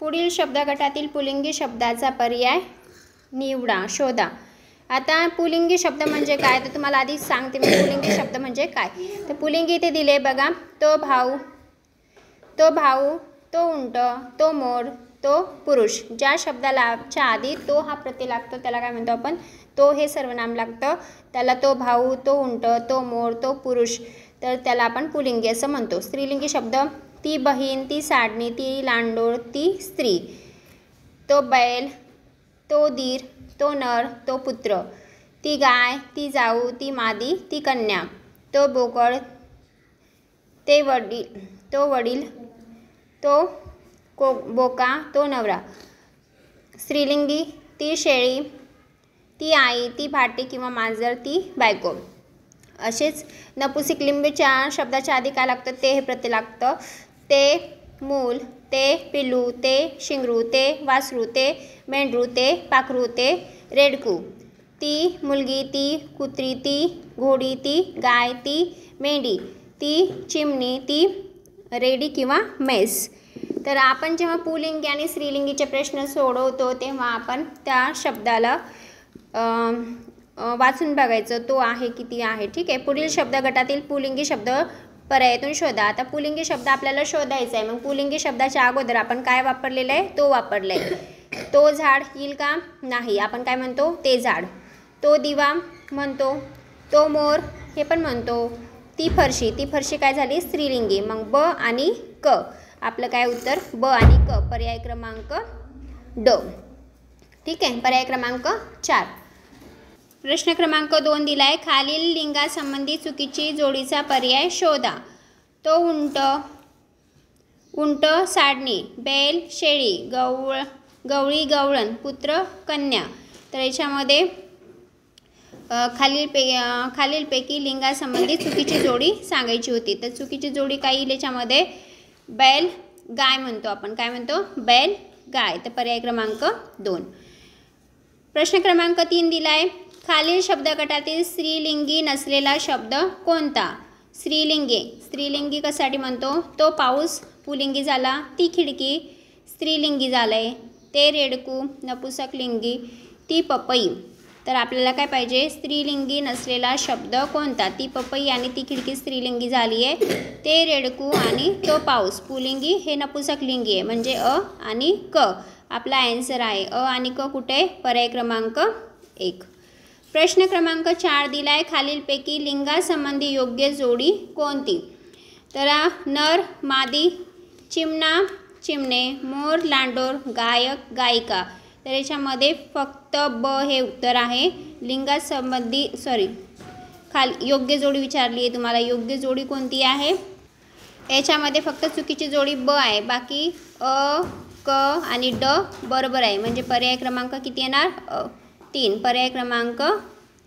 पुढील शब्दगटातील पुल्लिंगी शब्दाचा पर्याय निवडा, शोधा। आता पुल्लिंगी शब्द म्हणजे काय तर तुम्हाला आधी सांगते मी पुल्लिंगी शब्द म्हणजे काय। तर पुल्लिंगी इथे दिले बघा, तो भाऊ, तो उंट, तो मोर, तो पुरुष। ज्या शब्दाच्या आधी तो हा प्रत्यय लागतो त्याला काय म्हणतो आपण, तो हे सर्वनाम लागतं, त्याला तो भाऊ, तो उंट, तो मोर, तो पुरुष, तर त्याला आपण पुल्लिंगी असं म्हणतो। स्त्रीलिंगी शब्द ती बहीण, ती साडणी, ती लांडोळ, ती स्त्री, तो बैल, तो दीर, तो नर, तो पुत्र, ती गाय, ती जाऊ, ती मादी, ती कन्या, तो बोकड, तो वडील, तो बोका, तो नवरा। स्त्रीलिंगी ती शेळी, ती आई, ती भाटी किंवा मांजर, ती बायको। असेच नपुंसकलिंगीच्या शब्दाच्या आधी काय लागतं ते हे प्रत्यय लागतं। ते मूल, ते पिल्लू, ते शिंगरू, ते वासरू, ते मेंढरू, ते पाखरू, ते रेडकू, ती मुलगी, ती कुत्री, ती घोडी, ती गाय, ती मेंढी, ती चिमणी, ती रेडी किंवा म्हैस। तर आपण जेव्हा पुल्लिंगी आणि स्त्रीलिंगीचे प्रश्न सोडवतो तेव्हा आपण त्या शब्दाला वाचून बघायचं तो आहे किती आहे, ठीक आहे। पुढील शब्दगटातील पुल्लिंगी शब्द पर्यायातून शोधा। आता पुल्लिंगी शब्द आपल्याला शोधायचा आहे, मग पुल्लिंगी शब्दाच्या अगोदर आपण काय वापरलेलं आहे, तो वापरलाय। तो झाड येईल का, नाही, आपण काय म्हणतो, ते झाड। तो दिवा म्हणतो, तो मोर हे पण म्हणतो, ती फरशी काय झाली, स्त्रीलिंगी। मग ब आणि क, आपलं काय उत्तर ब आणि क, पर्याय क्रमांक ड, ठीक आहे। पर्याय क्रमांक 4। प्रश्न क्रमांक 2 दिलाय, खालील लिंगासंबंधी चुकीची जोडीचा पर्याय शोधा। तो उंट साडणी, बैल शेळी, गवळी गवळण, पुत्र कन्या। तर याच्यामध्ये खालीलपैकी लिंगासंबंधी चुकीची जोडी सांगायची होती। तर चुकीची जोडी काय येईल याच्यामध्ये, बैल गाय म्हणतो आपण, काय म्हणतो, बैल गाय, तर पर्याय क्रमांक 2। प्रश्न क्रमांक 3 दिलाय, खालील शब्दगटातील स्त्रीलिंगी नसलेला शब्द कोणता। स्त्रीलिंगी कशासाठी म्हणतो, तो पाऊस पुल्लिंगी झाला, ती खिडकी स्त्रीलिंगी झालंय, ते रेडकू नपुंसकलिंगी, ती पपई। तर आपल्याला काय पाहिजे, स्त्रीलिंगी नसलेला शब्द कोणता, ती पपई आणि ती खिडकी स्त्रीलिंगी झाली आहे, ते रेडकू आणि तो पाऊस पुल्लिंगी हे नपुंसकलिंगी आहे, म्हणजे अ आणि क आपला आन्सर आहे। अ आणि क कुठे, पर्याय क्रमांक 1। प्रश्न क्रमांक 4 दिलाय, खालीलपैकी लिंगासंबंधी योग्य जोडी कोणती। तर नर मादी, चिमणा चिमणे, मोर लांडोर, गायक गायिका। तर याच्यामध्ये फक्त ब हे उत्तर आहे। लिंगासंबंधी योग्य जोडी विचारली आहे तुम्हाला, योग्य जोडी कोणती आहे, याच्यामध्ये फक्त चुकीची जोडी ब आहे, बाकी अ क आणि ड बरोबर आहे, म्हणजे पर्याय क्रमांक किती येणार, 3, पर्याय क्रमांक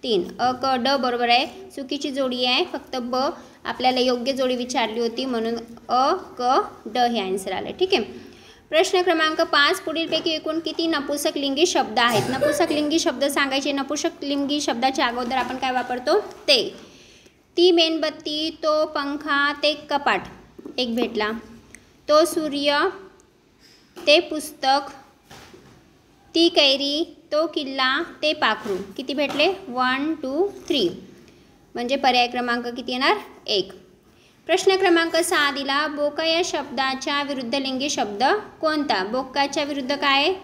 3 अ क ड बरोबर आहे। चुकीची जोडी आहे फक्त ब, आपल्याला योग्य जोडी विचारली होती म्हणून अ क ड हे आन्सर आले, ठीक आहे। प्रश्न क्रमांक 5, पुढीलपैकी एकूण किती नपुंसकलिंगी शब्द आहेत। नपुंसकलिंगी शब्द सांगायचे, नपुंसकलिंगी शब्दाच्या अगोदर आपण काय वापरतो, ते। ती मेणबत्ती, तो पंखा, ते कपाट, एक भेटला, तो सूर्य, ते पुस्तक, ती कैरी, तो किल्ला, ते पाखरू, किती भेटले, 1 2 3, म्हणजे पर्याय क्रमांक किती येणार, 1। प्रश्न क्रमांक 6 दिला, बोका या शब्दाच्या विरुद्धलिंगी शब्द कोणता। बोकाच्या विरुद्ध काय,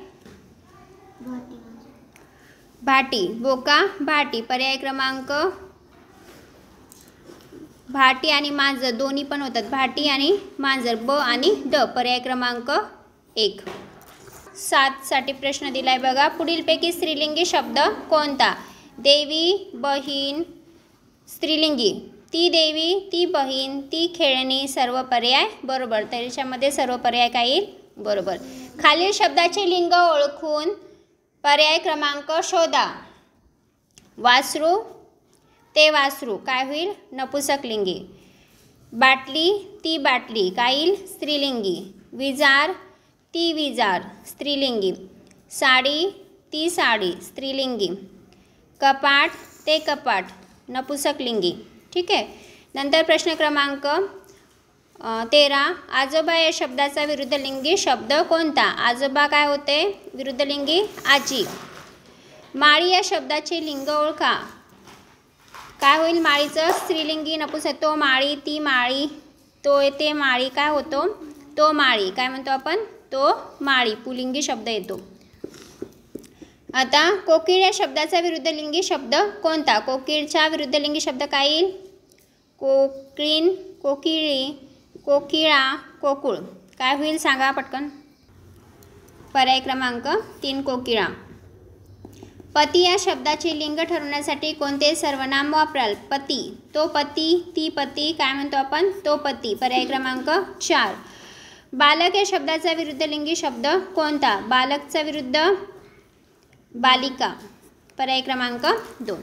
भाटी, बोका भाटी, पर्याय क्रमांक, भाटी आणि मांजर दोन्ही पण होतात, भाटी आणि मांजर, ब आणि ड, पर्याय क्रमांक 1। 7 साठी प्रश्न दिलाय बघा, पुढीलपैकी स्त्रीलिंगी शब्द कोणता। देवी, बहीण, स्त्रीलिंगी, ती देवी, ती बहीण, ती खेळणी, सर्व पर्याय बरोबर, तर याच्यामध्ये सर्व पर्याय काय येईल, बरोबर। खालील शब्दाचे लिंग ओळखून पर्याय क्रमांक शोधा। वासरू, ते वासरू, काय होईल, नपुंसकलिंगी। बाटली, ती बाटली, काय येईल, स्त्रीलिंगी। विजार, ती विजार, स्त्रीलिंगी। साडी, ती साडी, स्त्रीलिंगी। कपाट, ते कपाट, नपुंसकलिंगी, ठीक आहे। नंतर प्रश्न क्रमांक 13 आजोबा या शब्दाचा विरुद्धलिंगी शब्द कोणता? आजोबा काय होते? विरुद्धलिंगी आजी. माळी या शब्दाचे लिंग ओळखा. काय होईल? माळीचं स्त्रीलिंगी नपुंसक तो माळी, ती माळी, तो येते माळी, काय होतो? तो माळी. काय म्हणतो आपण? तो माळी. पुल्लिंगी शब्द येतो. आता कोकिळ या शब्दाचा विरुद्धलिंगी शब्द कोणता? कोकिळचा विरुद्धलिंगी शब्द काय येईल? कोकिळ, कोकिळी, कोकिळा, कोकुळ. काय होईल सांगा पटकन. पर्याय क्रमांक 3 कोकिळा. पती या शब्दाचे लिंग ठरवण्यासाठी कोणते सर्वनाम वापराल? पती, तो पती, ती पती, काय म्हणतो आपण? तो पती. पर्याय क्रमांक 4. बालक या शब्दाचा विरुद्धलिंगी शब्द कोणता? बालकचा विरुद्ध बालिका. पर्याय क्रमांक 2.